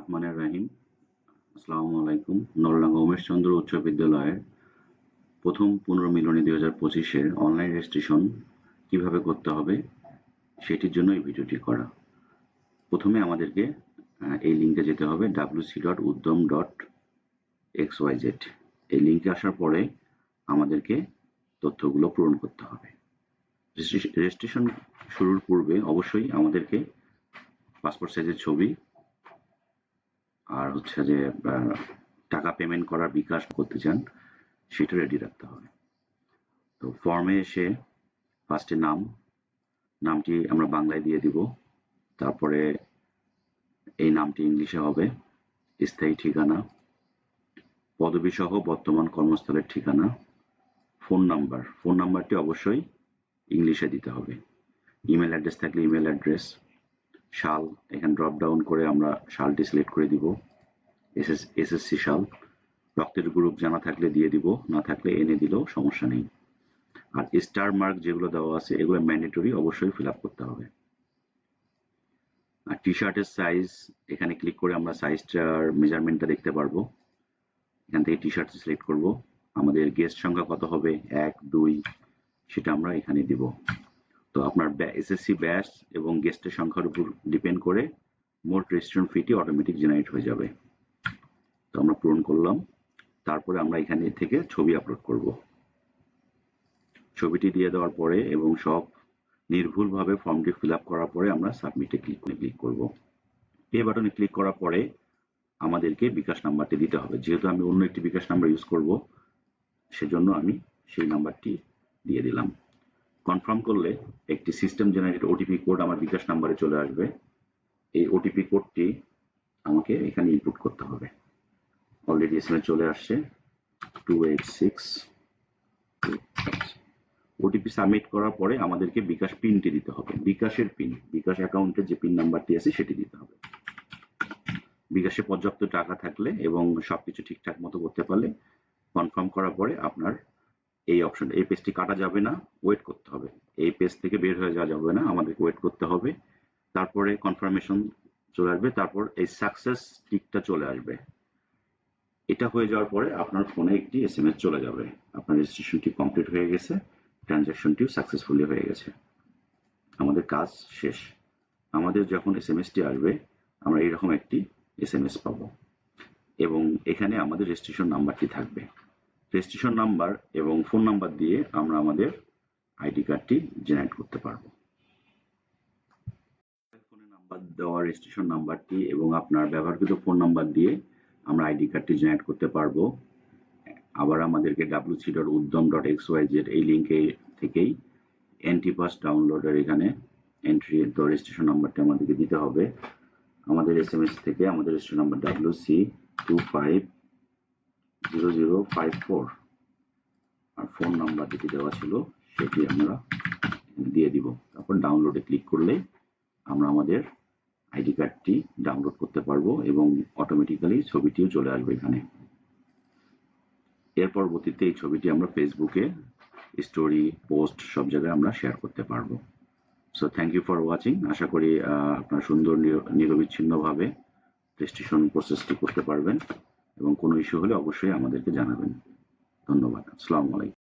রহমানির রহিম। আসসালামু আলাইকুম। নলডাঙ্গা উমেশ চন্দ্র উচ্চ বিদ্যালয়ের প্রথম পুনর্মিলনী 2025-এর অনলাইন রেজিস্ট্রেশন কিভাবে করতে হবে সেটির জন্য এই ভিডিওটি করা। প্রথমে আমাদেরকে এই লিঙ্কে যেতে হবে wc.uddam.xyz। এই লিঙ্কে আসার পরে আমাদেরকে তথ্যগুলো পূরণ করতে হবে। রেজিস্ট্রেশন শুরুর পূর্বে অবশ্যই আমাদেরকে পাসপোর্ট সাইজের ছবি আর হচ্ছে যে টাকা পেমেন্ট করার বিকাশ করতে চান সেটা রেডি রাখতে হবে। তো ফর্মে এসে ফার্স্টে নামটি আমরা বাংলায় দিয়ে দিব, তারপরে এই নামটি ইংলিশে হবে, স্থায়ী ঠিকানা, পদবি সহ বর্তমান কর্মস্থলের ঠিকানা, ফোন নাম্বারটি অবশ্যই ইংলিশে দিতে হবে, ইমেল অ্যাড্রেস থাকলে ইমেল অ্যাড্রেস, সাল এখানে ড্রপ ডাউন করে আমরা সালটি সিলেক্ট করে দিব, এসএসসি সাল, রক্তের গ্রুপ জানা থাকলে দিয়ে দিব, না থাকলে এনে দিলেও সমস্যা নেই। আর স্টার মার্ক যেগুলো দেওয়া আছে এগুলো ম্যান্ডেটরি, অবশ্যই ফিল আপ করতে হবে। আর টি শার্টের সাইজ এখানে ক্লিক করে আমরা সাইজটার মেজারমেন্টটা দেখতে পারবো। এখান থেকে টি শার্ট সিলেক্ট করব, আমাদের গেস্ট সংখ্যা কত হবে 1 2 সেটা আমরা এখানে দিব। তো আপনার এসএসসি ব্যাচ এবং গেস্টের সংখ্যার উপর ডিপেন্ড করে মোট রেজিস্ট্রেশন ফিটি অটোমেটিক জেনারেট হয়ে যাবে। তো আমরা পূরণ করলাম, তারপরে আমরা এখানে থেকে ছবি আপলোড করব। ছবিটি দিয়ে দেওয়ার পরে এবং সব নির্ভুলভাবে ফর্মটি ফিল আপ করার পরে আমরা সাবমিটে ক্লিক করব। পে বাটনে ক্লিক করার পরে আমাদেরকে বিকাশ নাম্বারটি দিতে হবে। যেহেতু আমি অন্য একটি বিকাশ নাম্বার ইউজ করব সেজন্য আমি সেই নাম্বারটি দিয়ে দিলাম। কনফার্ম করলে একটি সিস্টেম জেনারেটেড ওটিপি কোড আমার বিকাশ নাম্বারে চলে আসবে। এই ওটিপি কোডটি আমাকে এখানে ইনপুট করতে হবে। অলরেডি এসএমএস চলে আসছে 286। ওটিপি সাবমিট করার পরে আমাদেরকে বিকাশ পিনটি দিতে হবে, বিকাশের পিন, বিকাশ অ্যাকাউন্টের যে পিন নাম্বারটি আছে সেটি দিতে হবে। বিকাশে পর্যাপ্ত টাকা থাকলে এবং সবকিছু ঠিকঠাক মতো করতে পারলে কনফার্ম করার পরে আপনার এই অপশন, এই পেজটি কাটা যাবে না, ওয়েট করতে হবে। এই পেজ থেকে বের হয়ে যাওয়া যাবে না, আমাদেরকে ওয়েট করতে হবে। তারপরে কনফার্মেশন চলে আসবে, তারপর এই সাকসেস টিকটা চলে আসবে। এটা হয়ে যাওয়ার পরে আপনার ফোনে একটি এসএমএস চলে যাবে, আপনার রেজিস্ট্রেশনটি কমপ্লিট হয়ে গেছে, ট্রানজাকশনটিও সাকসেসফুলি হয়ে গেছে, আমাদের কাজ শেষ। আমাদের যখন এসএমএসটি আসবে আমরা এরকম একটি এসএমএস পাবো এবং এখানে আমাদের রেজিস্ট্রেশন নাম্বারটি থাকবে। রেজিস্ট্রেশন নাম্বার এবং ফোন নাম্বার দিয়ে আমরা আমাদের আইডি কার্ডটি জেনারেট করতে পারবো। ফোনে নাম্বার দেওয়া রেজিস্ট্রেশন নাম্বারটি এবং আপনার ব্যবহারকৃত ফোন নাম্বার দিয়ে আমরা আইডি কার্ডটি জেনারেট করতে পারবো। আবার আমাদেরকে wc.uddam.xyz এই লিঙ্কে থেকেই এনটিপাস ডাউনলোডের এখানে এন্ট্রি রেজিস্ট্রেশন নাম্বারটি আমাদেরকে দিতে হবে। আমাদের এসএমএস থেকে আমাদের রেজিস্ট্রেশন নাম্বার WC250054 আর ফোন নাম্বার যেটি দেওয়া ছিল সেটি আমরা দিয়ে দিব। তারপর ডাউনলোডে ক্লিক করলে আমরা আমাদের আইডি কার্ডটি ডাউনলোড করতে পারবো এবং অটোমেটিক্যালি ছবিটিও চলে আসবে এখানে। এর পরবর্তীতে এই ছবিটি আমরা ফেসবুকে স্টোরি, পোস্ট সব জায়গায় আমরা শেয়ার করতে পারবো। So thank you for watching. আশা করি আপনার সুন্দর নিরবিচ্ছিন্নভাবে রেজিস্ট্রেশন প্রসেসটি করতে পারবেন এবং কোনো ইস্যু হলে অবশ্যই আমাদেরকে জানাবেন। ধন্যবাদ। আসসালামু আলাইকুম।